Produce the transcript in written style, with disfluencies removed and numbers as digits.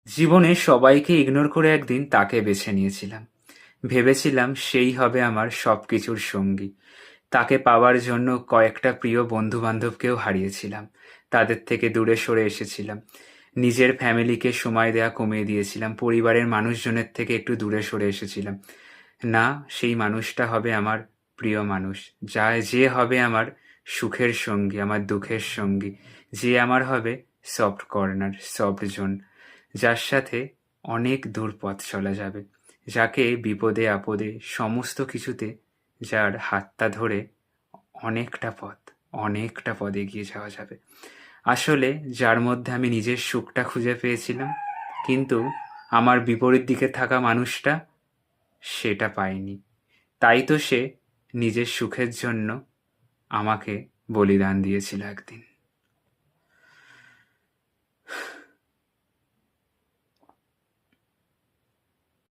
জীবনে সবাইকে ইগনোর করে একদিন তাকে বেছে নিয়েছিলাম। ভেবেছিলাম সেই হবে আমার সবকিছুর সঙ্গী। তাকে পাওয়ার জন্য কয়েকটা প্রিয় বন্ধু বান্ধবকেও হারিয়েছিলাম। তাদের থেকে দূরে সরে এসেছিলাম। নিজের ফ্যামিলিকে সময় দেওয়া কমিয়ে দিয়েছিলাম। পরিবারের মানুষজনের থেকে একটু দূরে সরে এসেছিলাম। না, সেই মানুষটা হবে আমার প্রিয় মানুষ। যে হবে আমার সুখের সঙ্গী, আমার দুঃখের সঙ্গী। যে আমার হবে সফট কর্নার, সফট জোন। যার সাথে অনেক দূর পথ চলা যাবে। যাকে বিপদে আপদে সমস্ত কিছুতে, যার হাতটা ধরে অনেকটা পথ এগিয়ে যাওয়া যাবে। আসলে যার মধ্যে আমি নিজের সুখটা খুঁজে পেয়েছিলাম, কিন্তু আমার বিপরীত দিকে থাকা মানুষটা সেটা পায়নি। তাই তো সে নিজের সুখের জন্য আমাকে বলিদান দিয়েছিল একদিন।